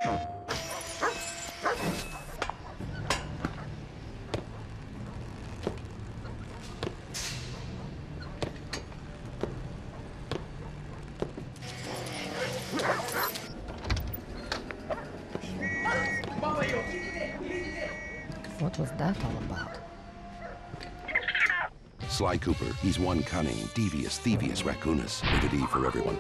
What was that all about? Sly Cooper, he's one cunning, devious, thievius raccoonus. Rated E for everyone.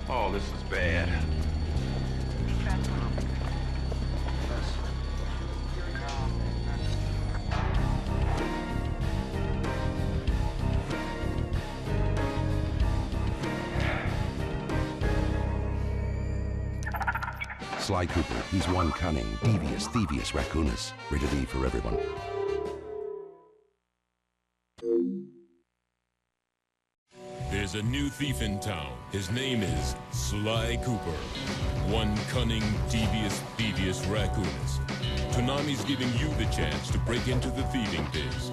Oh, this is bad. Sly Cooper, he's one cunning, devious, thievius raccoonus. Rated E for everyone. There's a new thief in town. His name is Sly Cooper. One cunning, devious, thievius raccoonus. Konami's giving you the chance to break into the thieving biz.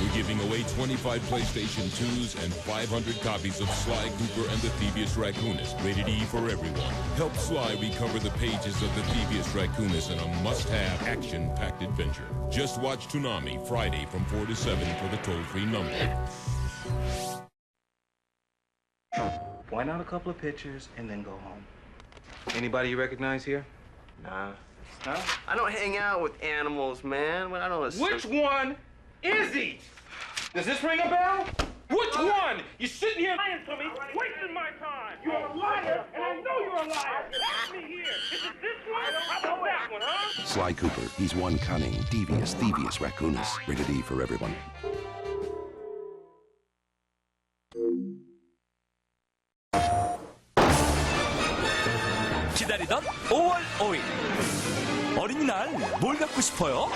We're giving away 25 PlayStation 2s and 500 copies of Sly Cooper and the Thievius Raccoonus. Rated E for everyone. Help Sly recover the pages of the Thievius Raccoonus in a must-have, action-packed adventure. Just watch Toonami Friday from 4 to 7 for the toll-free number. Point out a couple of pictures and then go home. Anybody you recognize here? Nah. Huh? I don't hang out with animals, man. I don't. Which one is he? Does this ring a bell? Which one? You're sitting here lying to me, wasting my time. You're a liar, and I know you're a liar. Ask me here. Is it this one? How about that one, huh? Sly Cooper, he's one cunning, devious, thievius raccoonus. Rated E for everyone. 기다리던 5월 5일 어린이날 뭘 갖고 싶어요?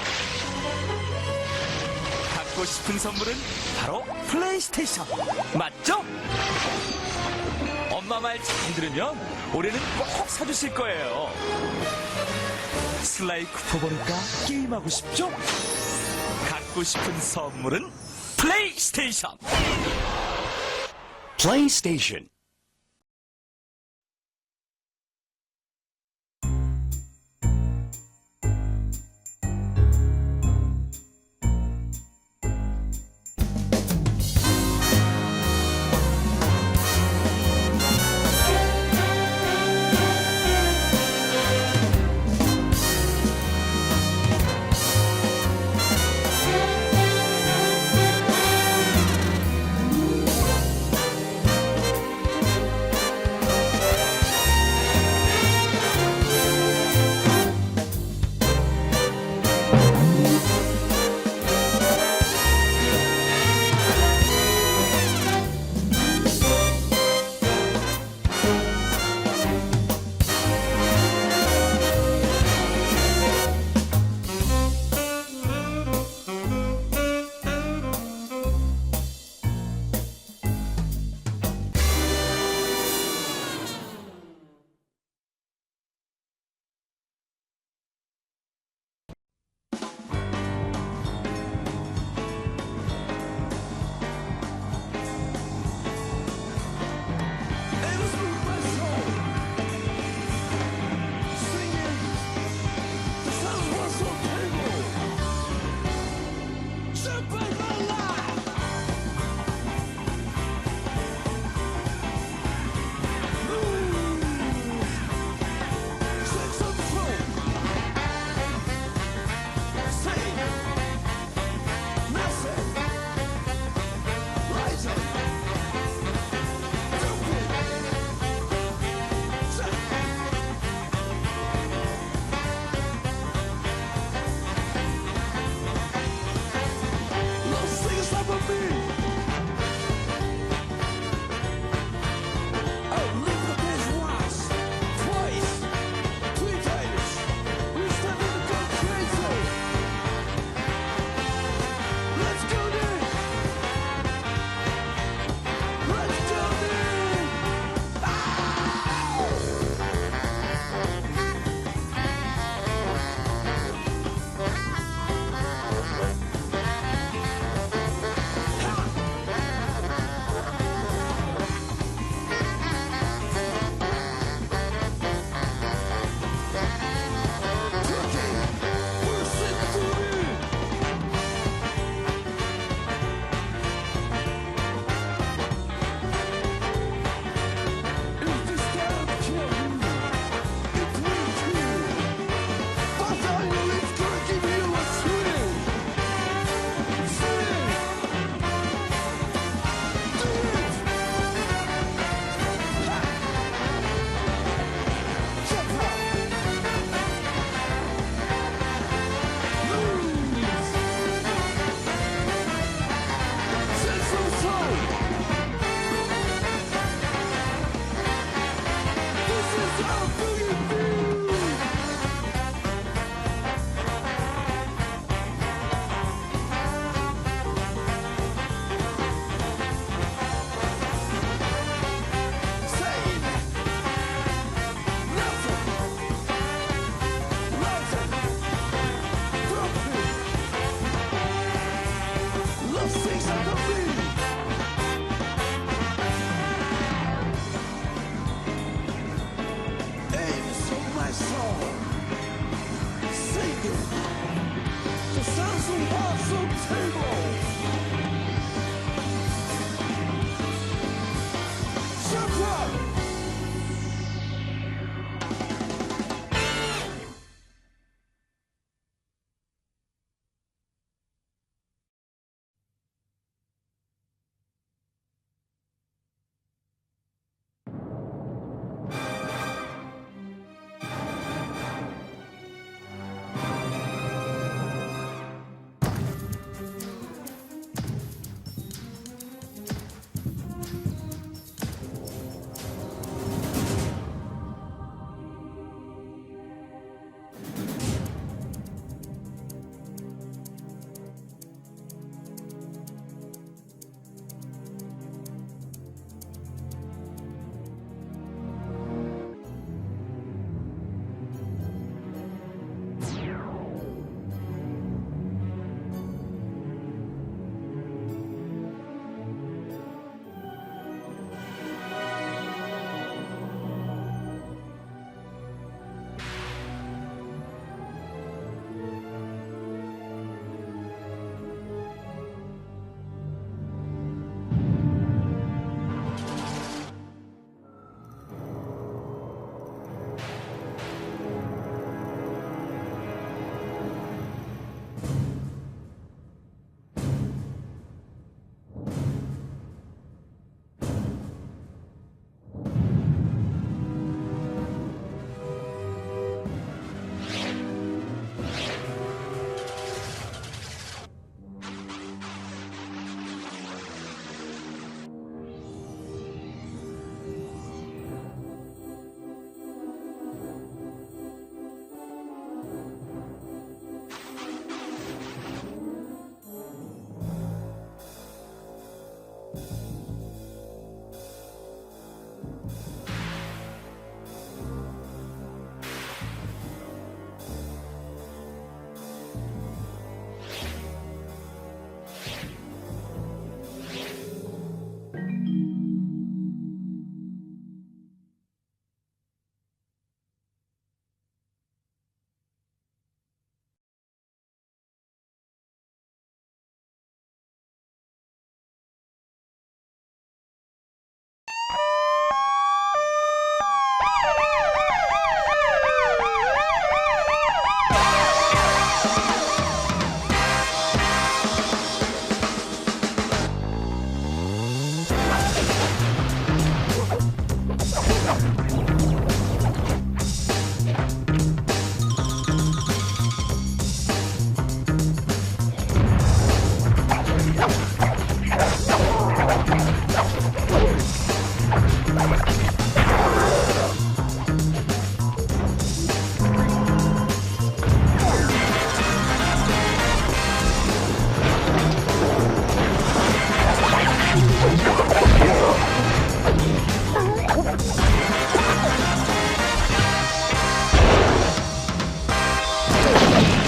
갖고 싶은 선물은 바로 플레이스테이션 맞죠? 엄마 말 잘 들으면 올해는 꼭 사주실 거예요. 슬라이 쿠퍼 보니까 게임하고 싶죠? 갖고 싶은 선물은 플레이스테이션 플레이스테이션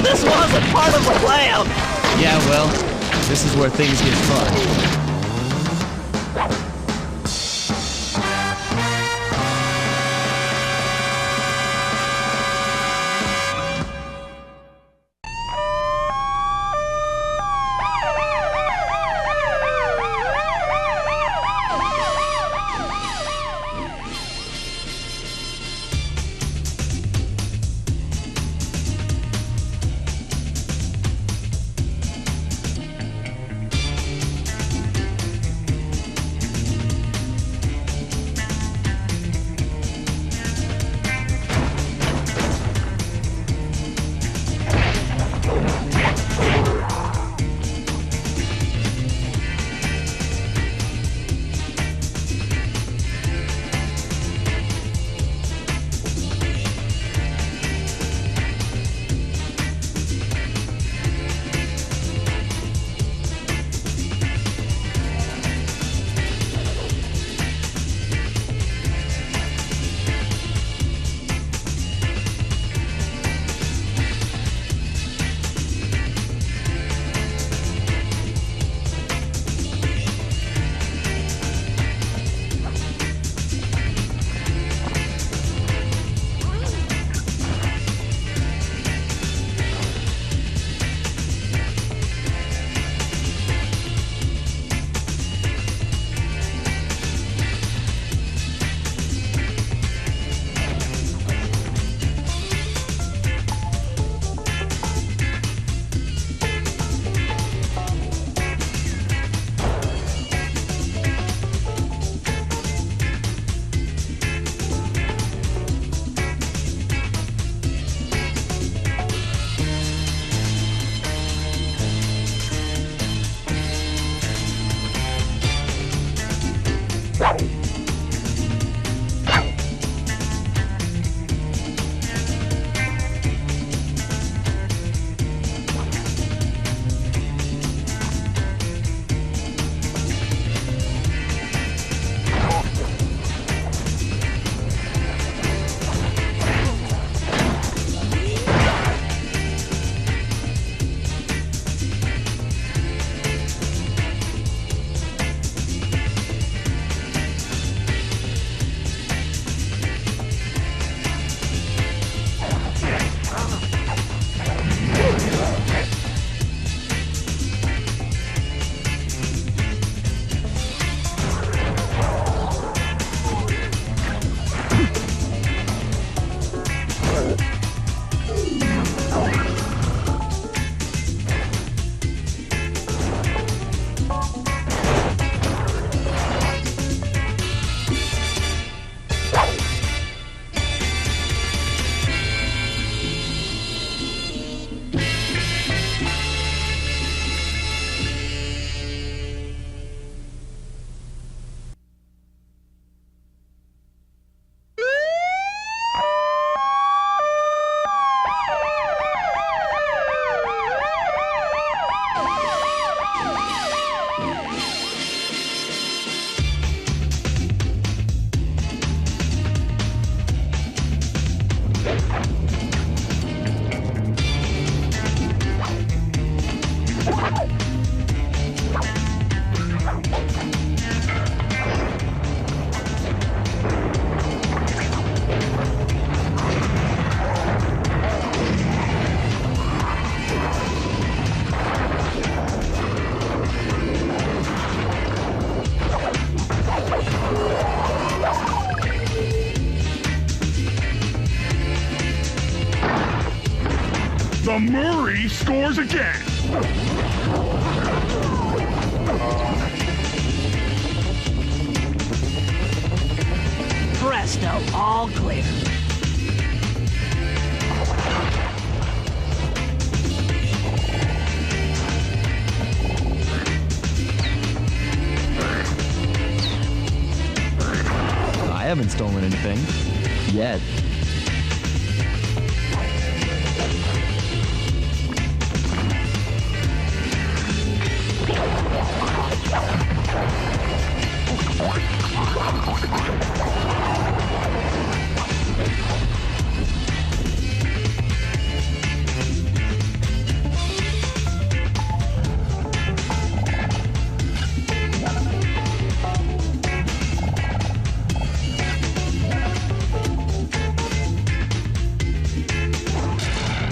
This wasn't part of the plan! Yeah, well, this is where things get fun. The Murray scores again. Presto, all clear. I haven't stolen anything. Yet.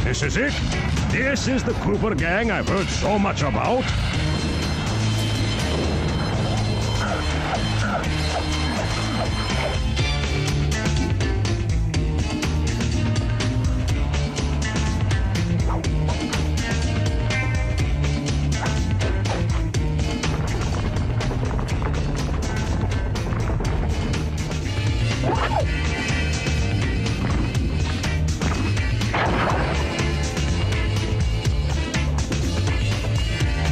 This is it? This is the Cooper gang I've heard so much about?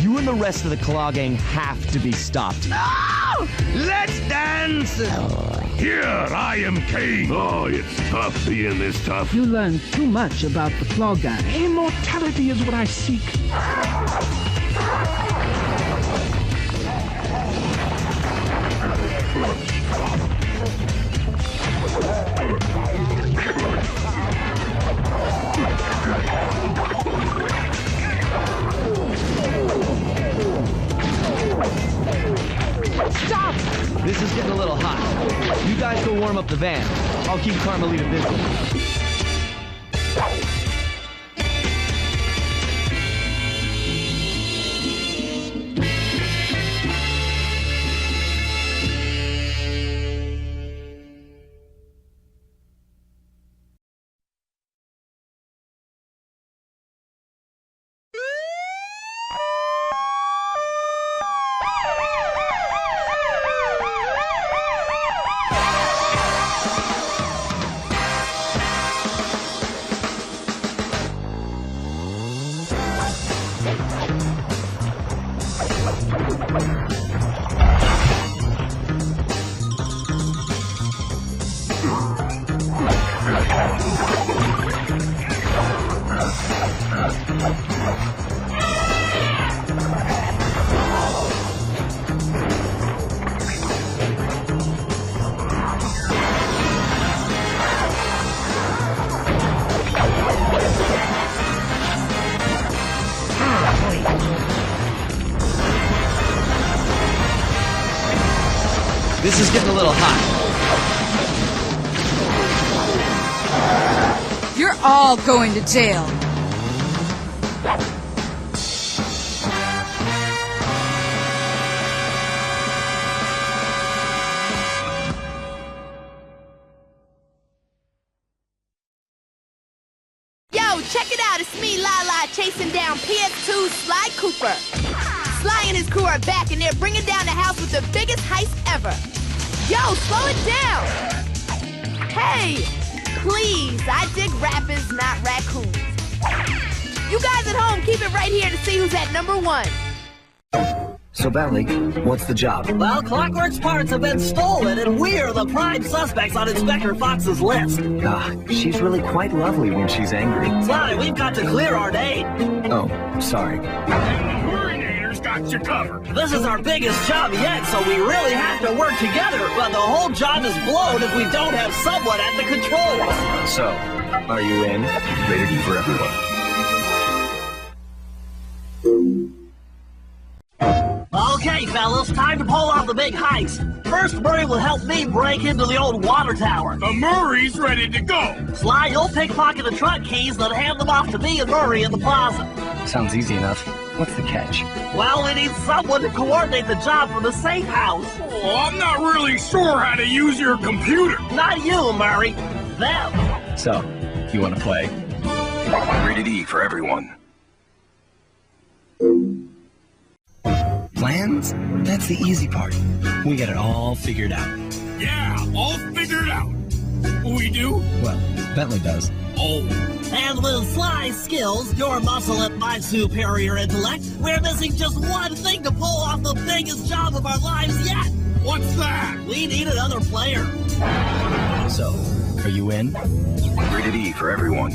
You and the rest of the Claw Gang have to be stopped. No! Let's dance! Here, I am king! Oh, it's tough being this tough. You learn too much about the Claw Gang. Immortality is what I seek. Stop! This is getting a little hot. You guys go warm up the van. I'll keep Carmelita busy. This is getting a little hot. You're all going to jail. Yo, check it out. It's me, Lala, chasing down PS2 Sly Cooper. Sly and his crew are back, and they're bringing down the house with the biggest heist ever. Yo, slow it down. Hey, please, I dig rappers, not raccoons. You guys at home, keep it right here to see who's at #1. So, Bentley, what's the job? Well, Clockwork's parts have been stolen, and we're the prime suspects on Inspector Fox's list. She's really quite lovely when she's angry. Sly, we've got to clear our name. Oh, sorry. Got you covered. This is our biggest job yet, so we really have to work together. But the whole job is blown if we don't have someone at the controls. So, are you in? Rated E for everyone. Okay, fellas, time to pull off the big heist. First, Murray will help me break into the old water tower. The Murray's ready to go. Sly, you'll pickpocket the truck keys, then hand them off to me and Murray in the plaza. Sounds easy enough. What's the catch? Well, we need someone to coordinate the job from the safe house. Oh, I'm not really sure how to use your computer. Not you, Murray. Them. So, you want to play? Rated E for everyone. Plans? That's the easy part. We got it all figured out. Yeah, all figured out. We do? Well, Bentley does. Oh. And with Sly's skills, your muscle, and my superior intellect, we're missing just one thing to pull off the biggest job of our lives yet. What's that? We need another player. So, are you in? Rated E for everyone.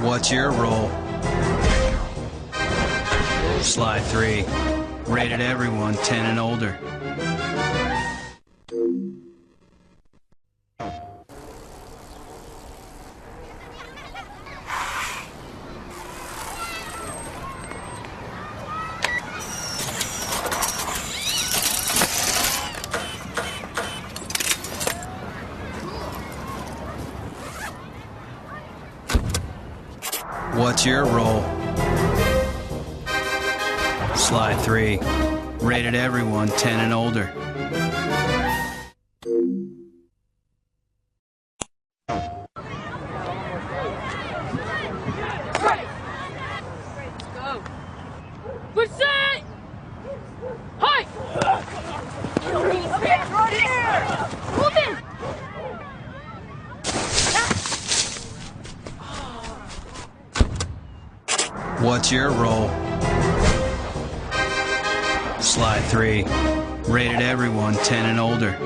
What's your role? Sly 3. Rated everyone 10 and older. What's your role? Sly 3. Rated everyone 10 and older. Go. We're set! Hi! Right here! Move in! What's your role? Sly 3. Rated everyone 10 and older.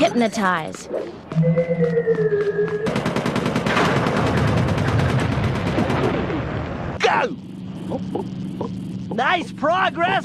Hypnotize. Go! Nice progress!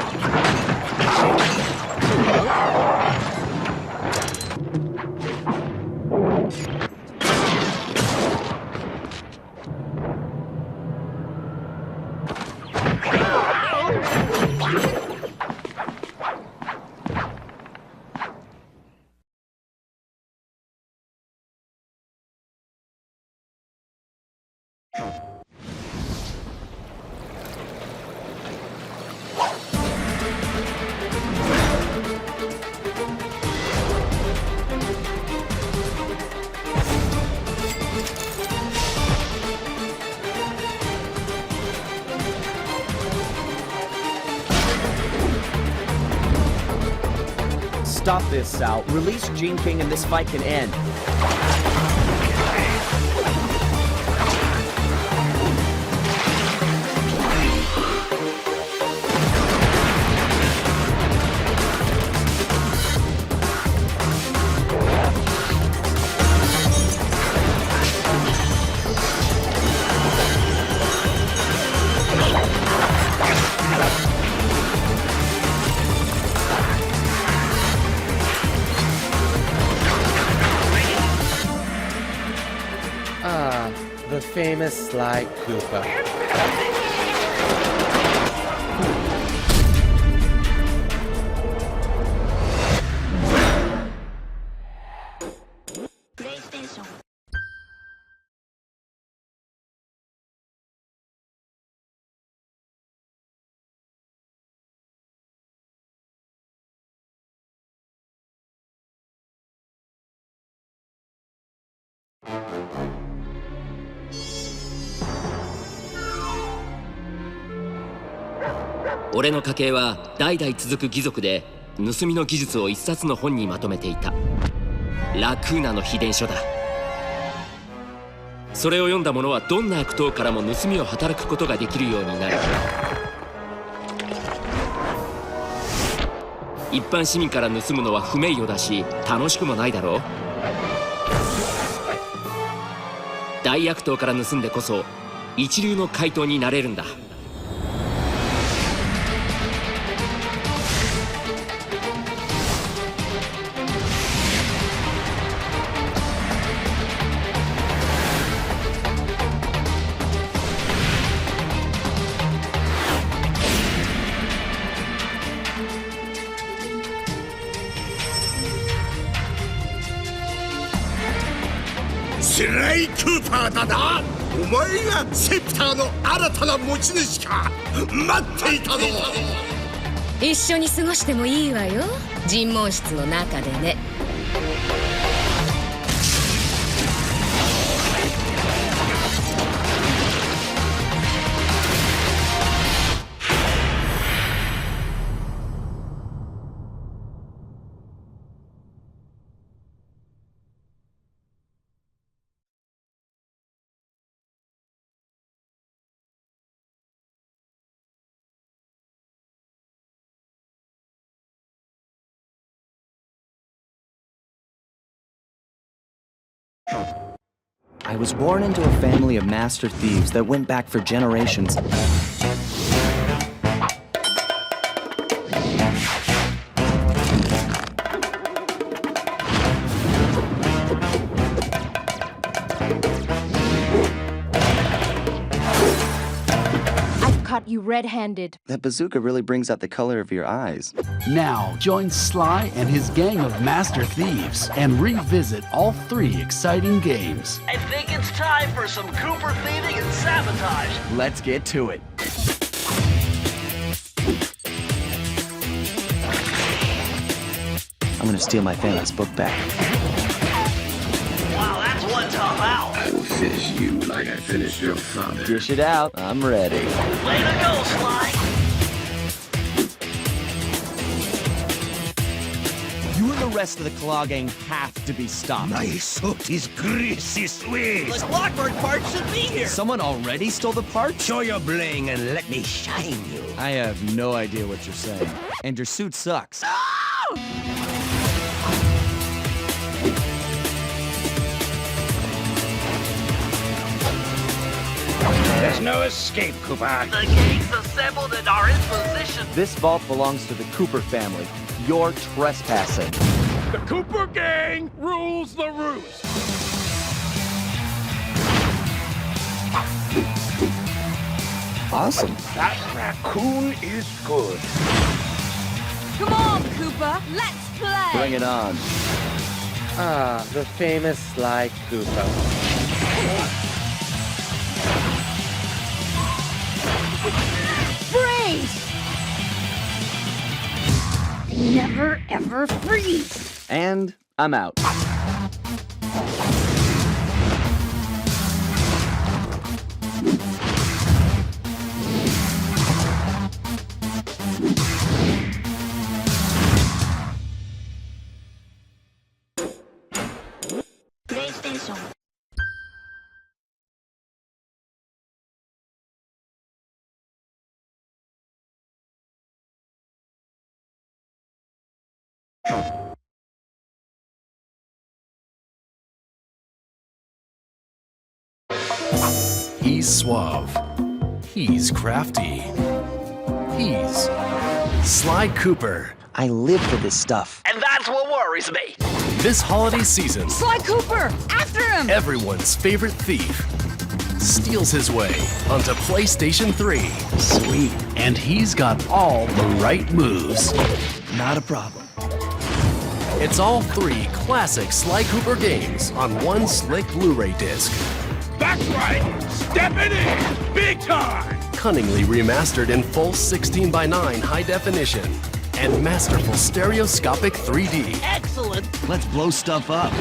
Stop this, Sal. Release Gene King and this fight can end. The famous Sly Cooper.俺の家系は代々続く義族で、盗みの技術を一冊の本にまとめていた。ラクーナの秘伝書だ。それを読んだ者はどんな悪党からも盗みを働くことができるようになる。一般市民から盗むのは不名誉だし、楽しくもないだろう。大悪党から盗んでこそ一流の怪盗になれるんだ。スライ・クーパーだな。お前がセプターの新たな持ち主か。待っていたぞ。一緒に過ごしてもいいわよ、尋問室の中でね。I was born into a family of master thieves that went back for generations. I've caught you red-handed. That bazooka really brings out the color of your eyes. Now, join Sly and his gang of master thieves and revisit all 3 exciting games. I think it's time for some Cooper thieving and sabotage. Let's get to it. I'm gonna steal my family's book back. Wow, that's one tough owl. I will finish you like I finished your father. Dish it out. I'm ready. Way to go, Sly. You and the rest of the Claw Gang have to be stopped. My suit is greasy sweet. The Clockwork part should be here. Someone already stole the part? Show your bling and let me shine you. I have no idea what you're saying. And your suit sucks. There's no escape, Cooper. The gang's assembled and are in position. This vault belongs to the Cooper family. You're trespassing. The Cooper gang rules the roost. Awesome. That raccoon is good. Come on, Cooper. Let's play. Bring it on. Ah, the famous Sly Cooper. Freeze! Never ever freeze. And I'm out. PlayStation. He's suave. He's crafty. He's Sly Cooper. I live for this stuff. And that's what worries me. This holiday season, Sly Cooper! After him! everyone's favorite thief steals his way onto PlayStation 3. Sweet. And he's got all the right moves. Not a problem. It's all 3 classic Sly Cooper games on one slick Blu-ray disc. That's right. Stepping in. Big time. Cunningly remastered in full 16:9 high definition and masterful stereoscopic 3D. Excellent. Let's blow stuff up.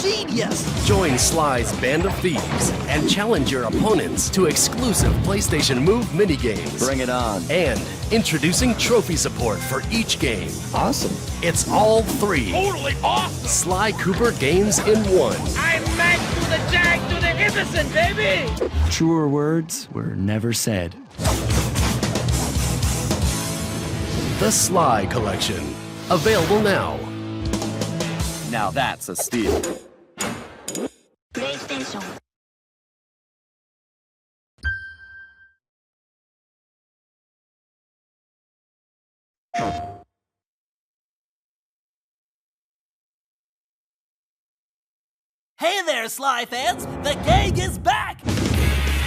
Genius. Join Sly's Band of Thieves and challenge your opponents to exclusive PlayStation Move minigames. Bring it on. And introducing trophy support for each game. Awesome. It's all 3 Totally awesome. Sly Cooper games in one. I'm back to the jag to the innocent, baby. Truer words were never said. The Sly Collection. Available now. Now that's a steal. PlayStation. Hey there, Sly fans. The gang is back.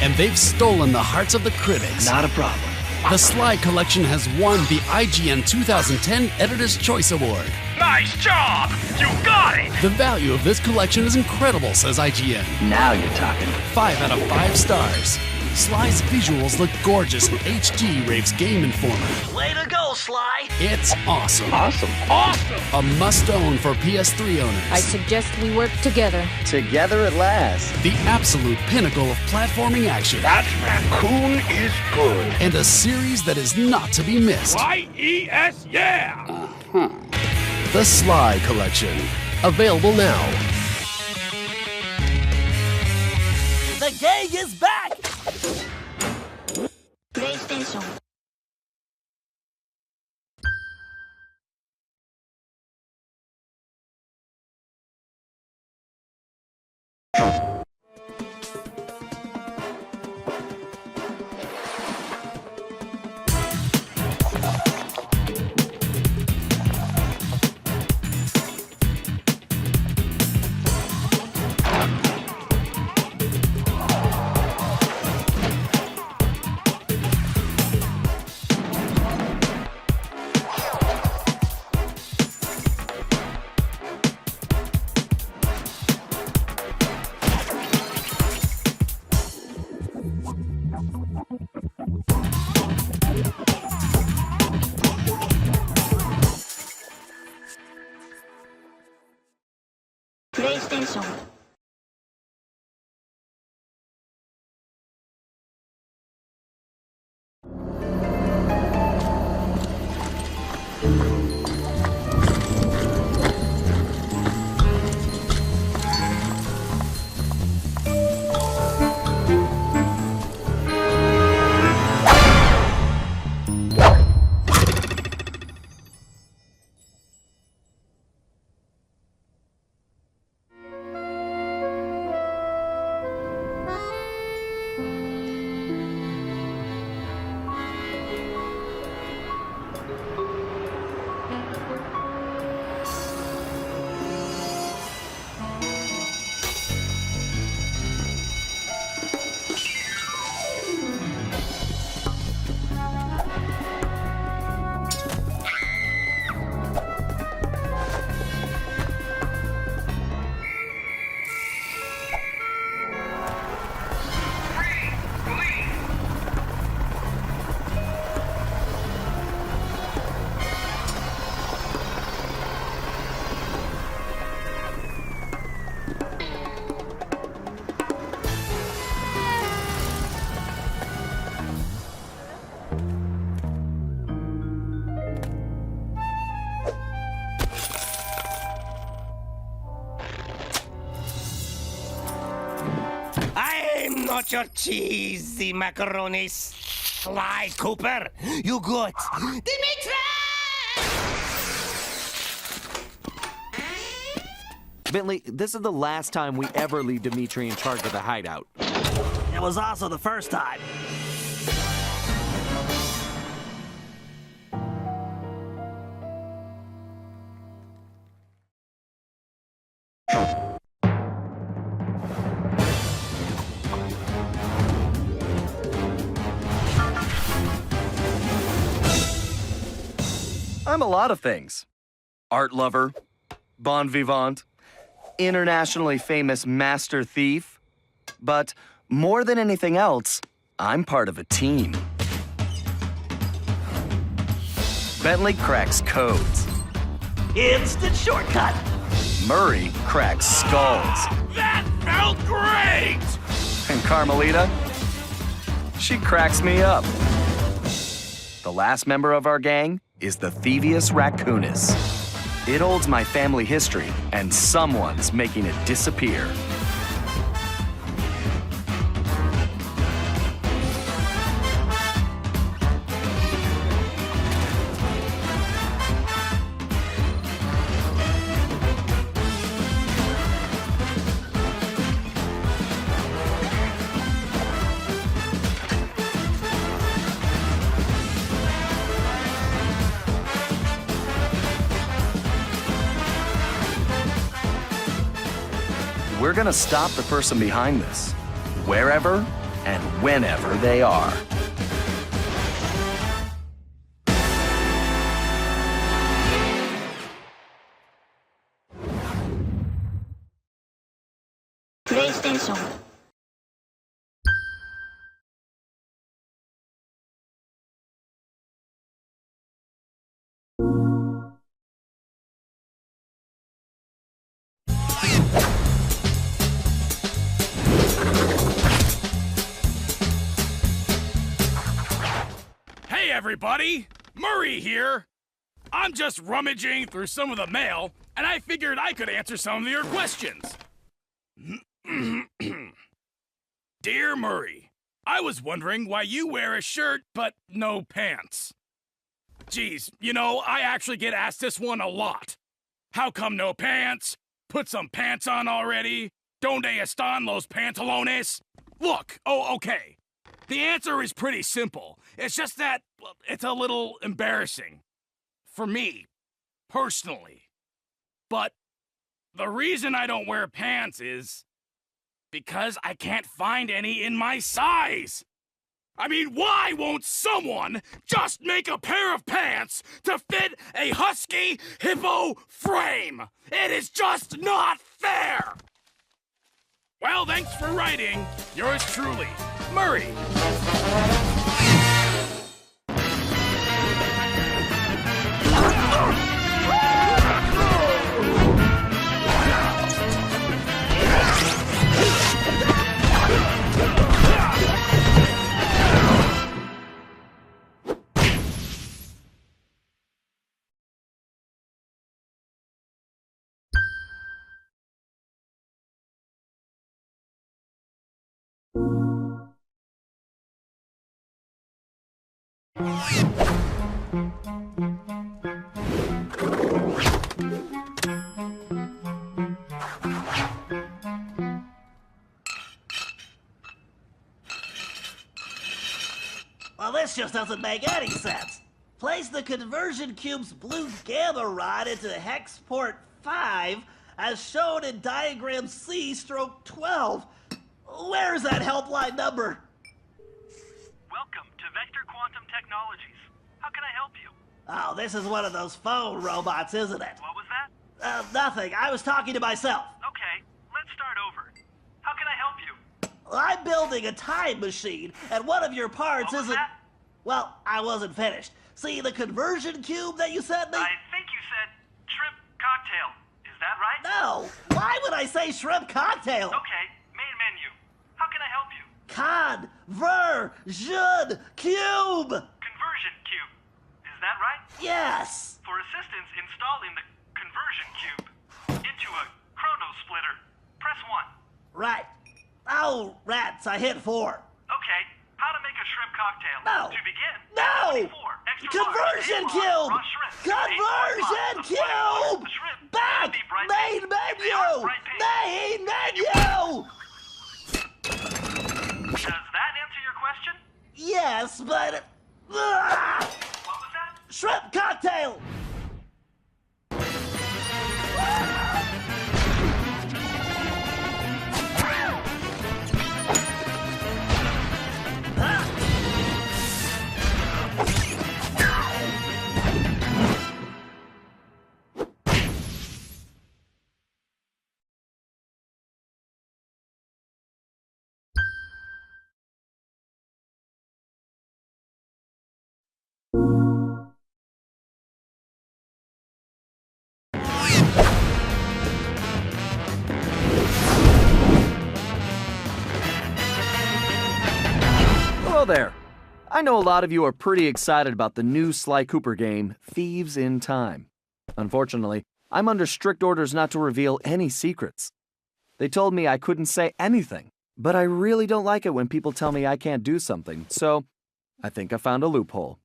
And they've stolen the hearts of the critics. Not a problem. The Sly Collection has won the IGN 2010 Editor's Choice Award. Nice job. You got it. The value of this collection is incredible, says IGN. Now you're talking. 5 out of 5 stars. Sly's visuals look gorgeous in HD, raves Game Informer. Way to go, Sly. It's awesome. Awesome. Awesome. A must-own for PS3 owners. I suggest we work together. Together at last. The absolute pinnacle of platforming action. That raccoon is good. And a series that is not to be missed. Y-E-S, yeah. The Sly Collection. Available now. The gang is back. PlayStation. PlayStation. Not your cheesy macaroni, Sly Cooper. You good. Dimitri! Bentley, this is the last time we ever leave Dimitri in charge of the hideout. It was also the first time. I'm a lot of things. Art lover, bon vivant, internationally famous master thief. But more than anything else, I'm part of a team. Bentley cracks codes. Instant shortcut. Murray cracks skulls. That felt great! And Carmelita, she cracks me up. The last member of our gang is the Thievius Raccoonus. It holds my family history, and someone's making it disappear. We're gonna stop the person behind this, wherever and whenever they are. PlayStation. Hey everybody, Murray here. I'm just rummaging through some of the mail, and I figured I could answer some of your questions. Dear Murray, I was wondering why you wear a shirt but no pants. Geez, you know, I actually get asked this one a lot. How come no pants? Put some pants on already. Donde están los pantalones? Look, okay. The answer is pretty simple. It's just that it's a little embarrassing. For me, personally. But the reason I don't wear pants is because I can't find any in my size. I mean, why won't someone just make a pair of pants to fit a husky hippo frame? It is just not fair! Well, thanks for writing. Yours truly, Murray. Well, this just doesn't make any sense. Place the conversion cube's blue gamma rod into hex port 5 as shown in diagram C/12. Where is that helpline number? Welcome to Vector Quantum Technologies. How can I help you? Oh, this is one of those phone robots, isn't it? What was that? Nothing. I was talking to myself. Okay, let's start over. How can I help you? I'm building a time machine, and one of your parts What was isn't... that? Well, I wasn't finished. See the conversion cube that you sent me? I think you said shrimp cocktail. Is that right? No! Why would I say shrimp cocktail? Okay, main menu. How can I help you? Conversion cube! Conversion cube. Is that right? Yes! For assistance installing the conversion cube into a chrono splitter, press 1. Right. No, rats, I hit 4. Okay, how to make a shrimp cocktail. No. To begin, No! 24 extra Conversion large, cube! raw shrimp. Conversion 8.5 cube! shrimp. Back! Be bright Main pink. menu! Bright pink. Main menu! Does that answer your question? Yes, but... What was that? Shrimp cocktail! Hello there. I know a lot of you are pretty excited about the new Sly Cooper game, Thieves in Time. Unfortunately, I'm under strict orders not to reveal any secrets. They told me I couldn't say anything, but I really don't like it when people tell me I can't do something, so I think I found a loophole.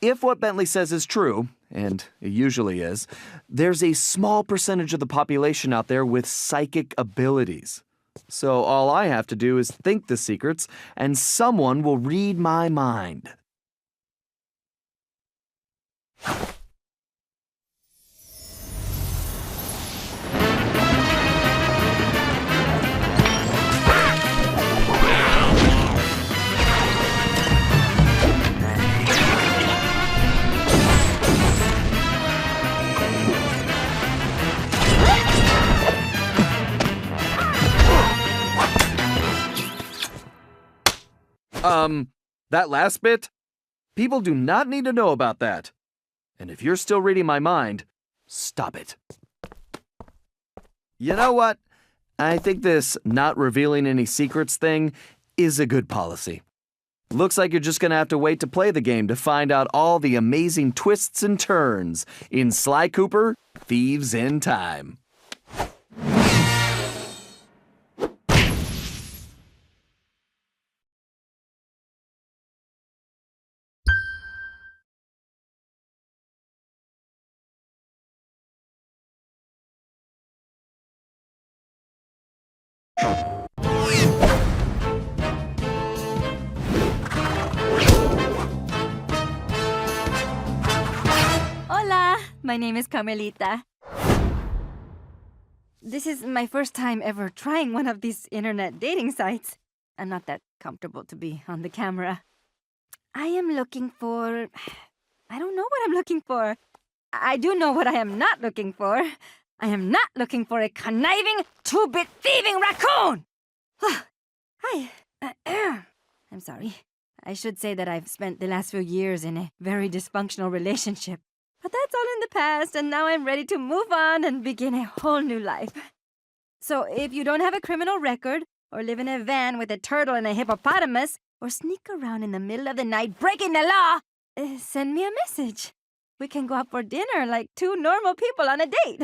If what Bentley says is true, and it usually is, there's a small percentage of the population out there with psychic abilities. So all I have to do is think the secrets, and someone will read my mind. That last bit? People do not need to know about that. And if you're still reading my mind, stop it. You know what? I think this not revealing any secrets thing is a good policy. Looks like you're just gonna have to wait to play the game to find out all the amazing twists and turns in Sly Cooper, Thieves in Time. Hola, my name is Carmelita. This is my first time ever trying one of these internet dating sites. I'm not that comfortable to be on the camera. I am looking for... I don't know what I'm looking for. I do know what I am not looking for. I am not looking for a conniving, two-bit thieving raccoon! Hi. I'm sorry. I should say that I've spent the last few years in a very dysfunctional relationship. But that's all in the past, and now I'm ready to move on and begin a whole new life. So if you don't have a criminal record, or live in a van with a turtle and a hippopotamus, or sneak around in the middle of the night breaking the law, send me a message. We can go out for dinner like two normal people on a date.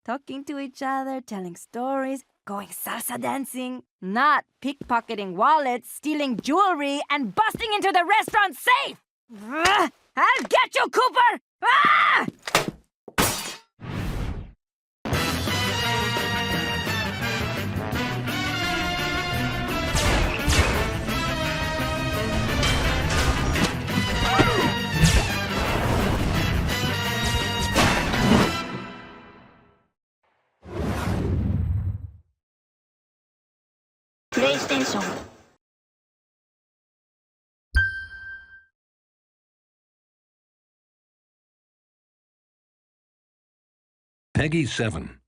Talking to each other, telling stories, going salsa dancing, not pickpocketing wallets, stealing jewelry, and busting into the restaurant safe! I'll get you, Cooper! Ah! PlayStation. Peggy 7.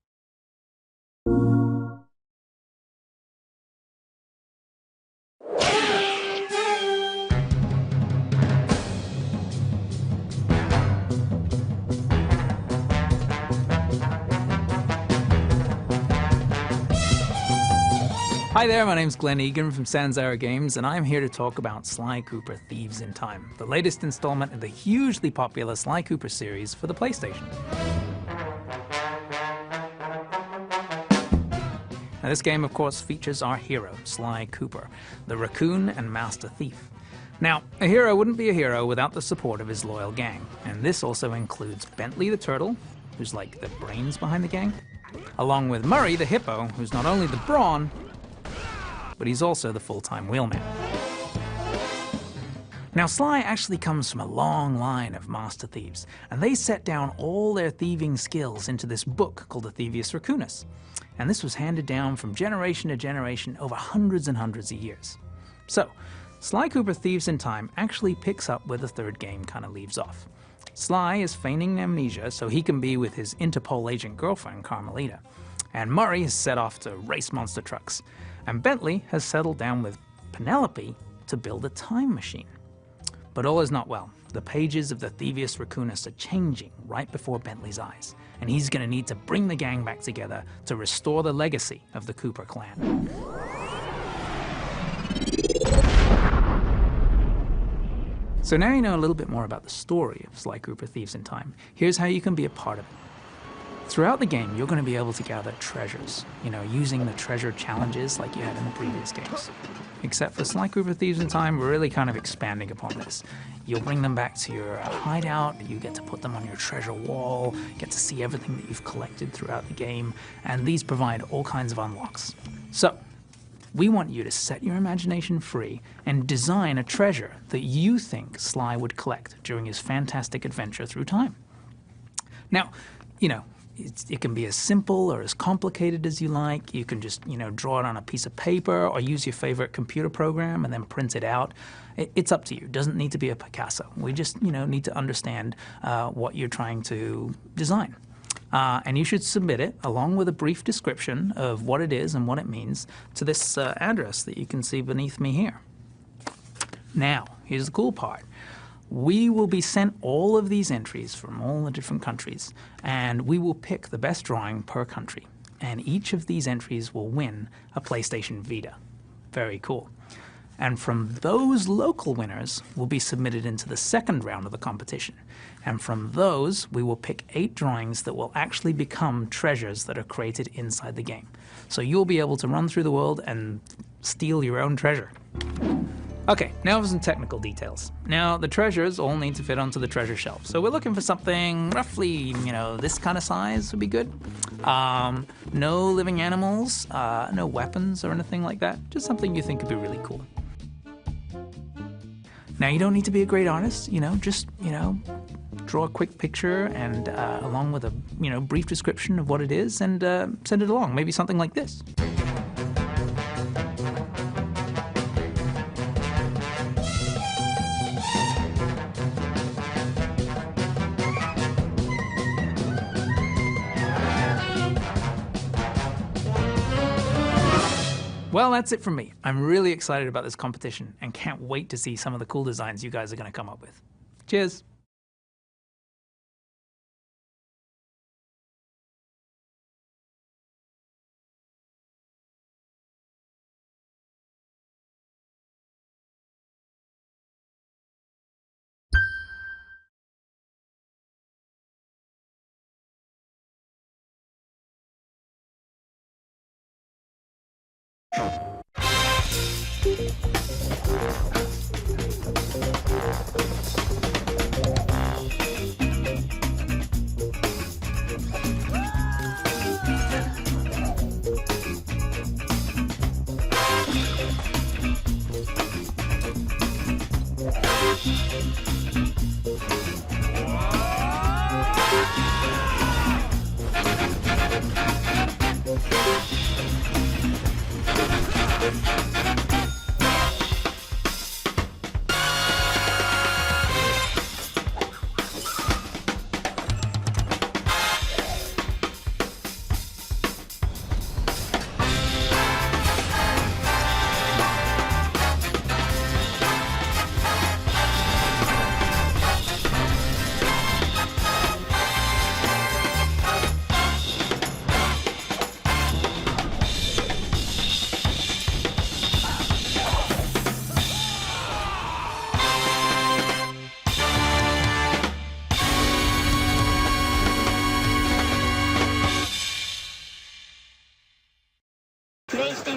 Hi there, my name's Glenn Egan from Sanzara Games, and I'm here to talk about Sly Cooper Thieves in Time, the latest installment in the hugely popular Sly Cooper series for the PlayStation. Now, this game, of course, features our hero, Sly Cooper, the raccoon and master thief. Now, a hero wouldn't be a hero without the support of his loyal gang, and this also includes Bentley the turtle, who's like the brains behind the gang, along with Murray the hippo, who's not only the brawn, but he's also the full-time wheelman. Now, Sly actually comes from a long line of master thieves, and they set down all their thieving skills into this book called the Thievius Raccoonus. And this was handed down from generation to generation over hundreds and hundreds of years. So, Sly Cooper Thieves in Time actually picks up where the third game kind of leaves off. Sly is feigning amnesia so he can be with his Interpol agent girlfriend, Carmelita. And Murray is set off to race monster trucks. And Bentley has settled down with Penelope to build a time machine. But all is not well. The pages of the Thievius Raccoonus are changing right before Bentley's eyes, and he's going to need to bring the gang back together to restore the legacy of the Cooper clan. So now you know a little bit more about the story of Sly Cooper Thieves in Time. Here's how you can be a part of it. Throughout the game, you're going to be able to gather treasures, using the treasure challenges like you had in the previous games. Except for Sly Cooper Thieves in Time, we're really kind of expanding upon this. You'll bring them back to your hideout, you get to put them on your treasure wall, get to see everything that you've collected throughout the game, and these provide all kinds of unlocks. So, we want you to set your imagination free and design a treasure that you think Sly would collect during his fantastic adventure through time. Now, it can be as simple or as complicated as you like. You can just, draw it on a piece of paper or use your favorite computer program and then print it out. It's up to you. It doesn't need to be a Picasso. We just, need to understand what you're trying to design. And you should submit it along with a brief description of what it is and what it means to this address that you can see beneath me here. Now, here's the cool part. We will be sent all of these entries from all the different countries, and we will pick the best drawing per country. And each of these entries will win a PlayStation Vita. Very cool. And from those local winners will be submitted into the second round of the competition. And from those, we will pick 8 drawings that will actually become treasures that are created inside the game. So you'll be able to run through the world and steal your own treasure. Okay, now for some technical details. Now, the treasures all need to fit onto the treasure shelf. So we're looking for something roughly, this kind of size would be good. No living animals, no weapons or anything like that. Just something you think could be really cool. Now, you don't need to be a great artist, just, draw a quick picture and along with a, brief description of what it is and send it along. Maybe something like this. Well, that's it from me. I'm really excited about this competition and can't wait to see some of the cool designs you guys are going to come up with. Cheers!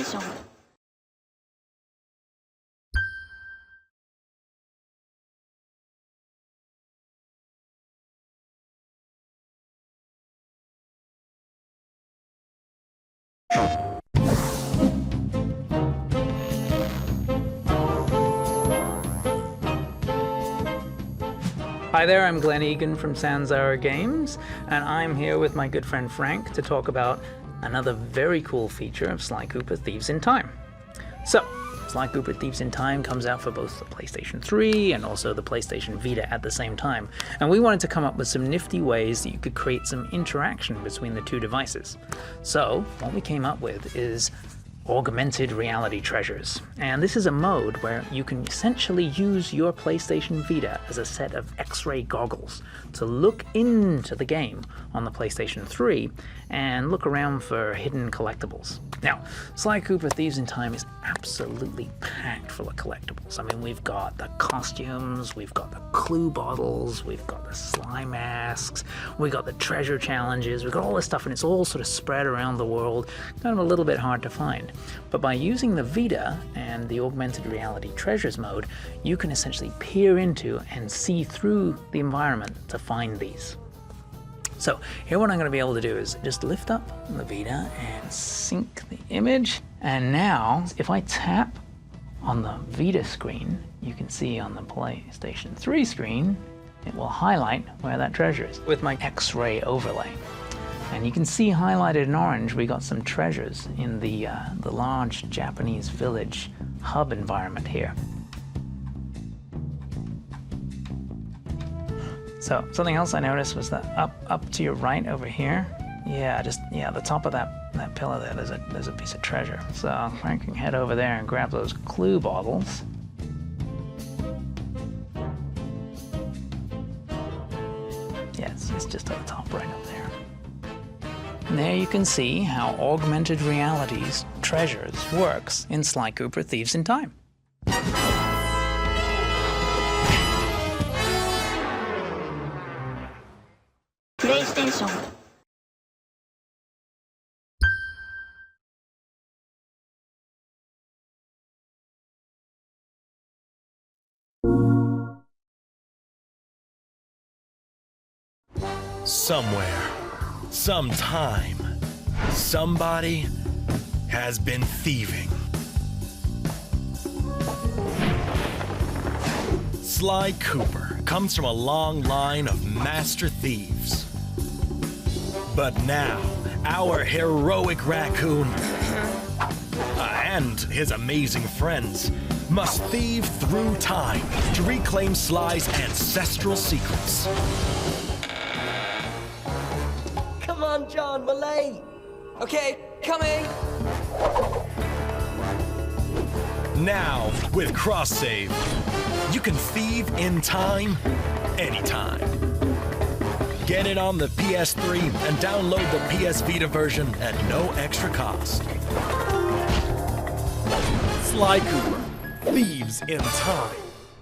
PlayStation. Hi there, I'm Glenn Egan from Sanzara Games, and I'm here with my good friend Frank to talk about another very cool feature of Sly Cooper Thieves in Time. So, Sly Cooper Thieves in Time comes out for both the PlayStation 3 and also the PlayStation Vita at the same time, and we wanted to come up with some nifty ways that you could create some interaction between the two devices. So, what we came up with is Augmented Reality Treasures. And this is a mode where you can essentially use your PlayStation Vita as a set of X-ray goggles to look into the game on the PlayStation 3 and look around for hidden collectibles. Now, Sly Cooper Thieves in Time is absolutely packed full of collectibles. I mean, we've got the costumes, we've got the clue bottles, we've got the Sly masks, we've got the treasure challenges, we've got all this stuff, and it's all sort of spread around the world, kind of a little bit hard to find. But by using the Vita and the Augmented Reality Treasures mode, you can essentially peer into and see through the environment to find these. So here what I'm going to be able to do is just lift up the Vita and sync the image. And now if I tap on the Vita screen, you can see on the PlayStation 3 screen, it will highlight where that treasure is with my X-ray overlay. And you can see highlighted in orange, we got some treasures in the large Japanese village hub environment here. So something else I noticed was that up to your right over here, the top of that pillar there, there's a piece of treasure. So Frank can head over there and grab those clue bottles. Yeah, it's just at the top right up there. And there you can see how Augmented Reality's Treasures works in Sly Cooper Thieves in Time. PlayStation. Somewhere, sometime, somebody has been thieving. Sly Cooper comes from a long line of master thieves. But now, our heroic raccoon and his amazing friends must thieve through time to reclaim Sly's ancestral secrets. Come on, John, we're late. Okay, coming. Now, with Cross Save, you can thieve in time, anytime. Get it on the PS3 and download the PS Vita version at no extra cost. Sly Cooper, Thieves in Time,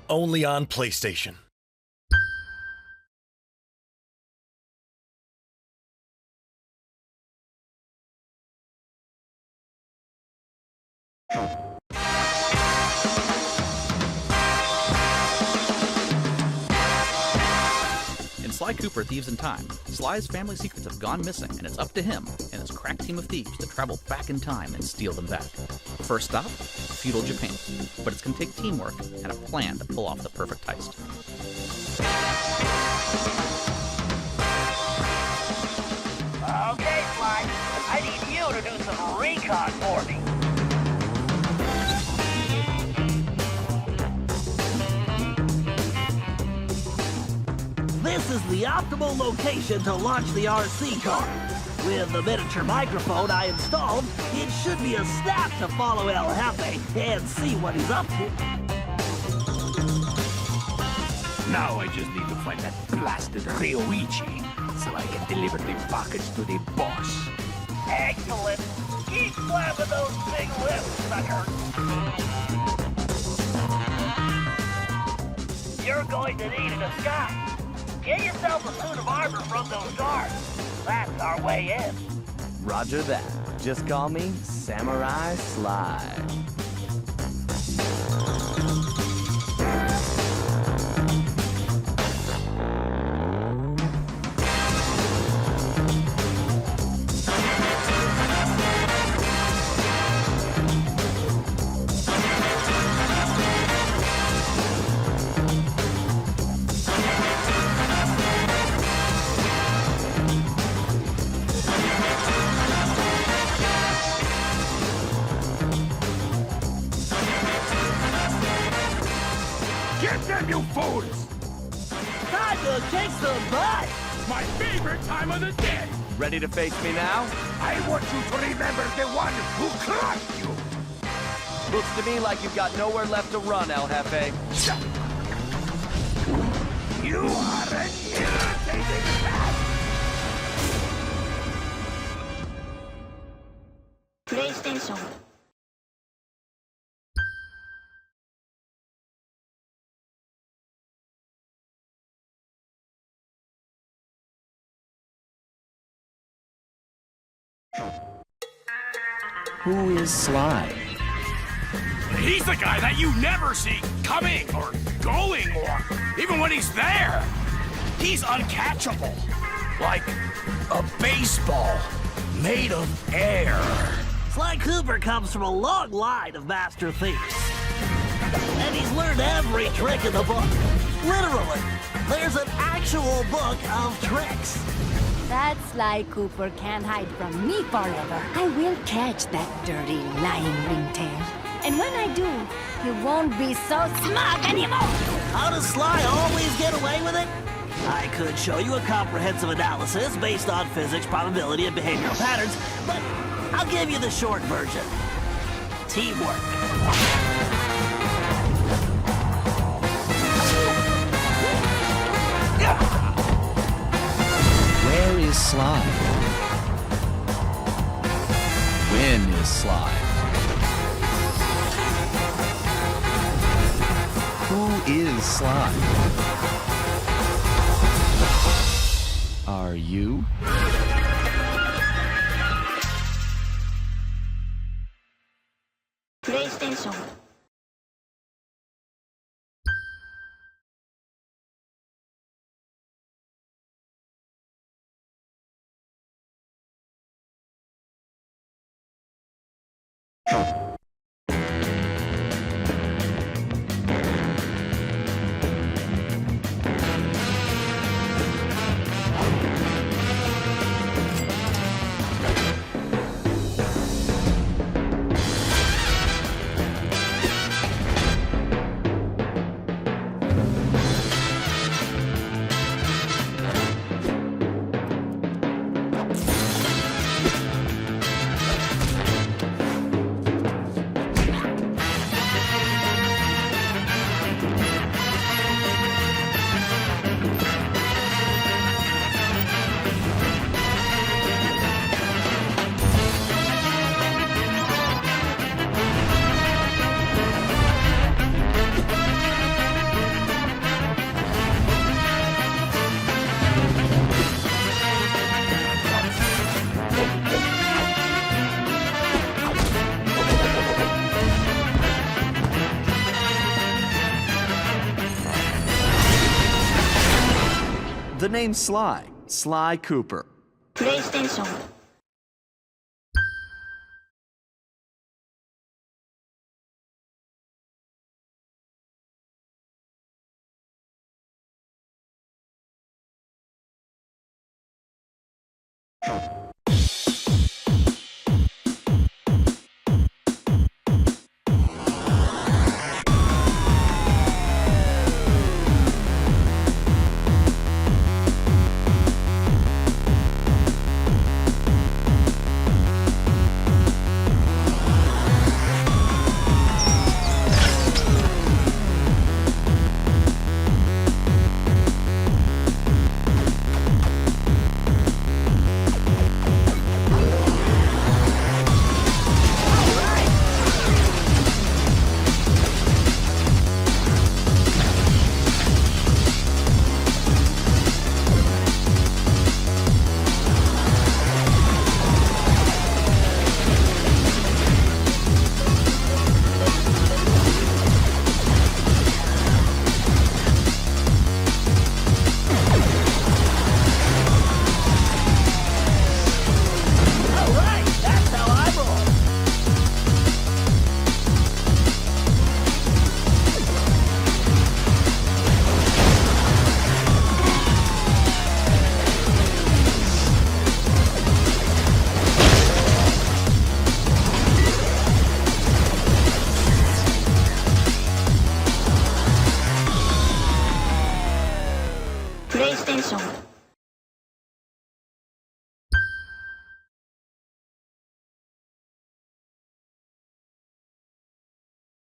only on PlayStation. Sly Cooper Thieves in Time, Sly's family secrets have gone missing, and it's up to him and his crack team of thieves to travel back in time and steal them back. First stop, feudal Japan, but it's going to take teamwork and a plan to pull off the perfect heist. Okay, Sly, I need you to do some recon for me. This is the optimal location to launch the RC car. With the miniature microphone I installed, it should be a snap to follow El Jefe and see what he's up to. Now I just need to find that blasted Ryoichi so I can deliver the package to the boss. Excellent. Keep slapping those big lips, sucker. You're going to need a disguise. Get yourself a suit of armor from those guards. That's our way in. Roger that. just call me Samurai Sly. Get them, you fools! Time to kick some butt! My favorite time of the day! Ready to face me now? I want you to remember the one who caught you! Looks to me like you've got nowhere left to run, El Jefe. You are an irritating rat! PlayStation. Who is Sly? He's the guy that you never see coming or going or even when he's there. He's uncatchable. Like a baseball made of air. Sly Cooper comes from a long line of master thieves. And he's learned every trick in the book. Literally. There's an actual book of tricks. That Sly Cooper can't hide from me forever. I will catch that dirty, lying ringtail. And when I do, he won't be so smug anymore! How does Sly always get away with it? I could show you a comprehensive analysis based on physics, probability, and behavioral patterns, but I'll give you the short version. Teamwork. Where is Sly? When is Sly? Who is Sly? Are you? PlayStation. The name's Sly. Sly Cooper. PlayStation. ステーション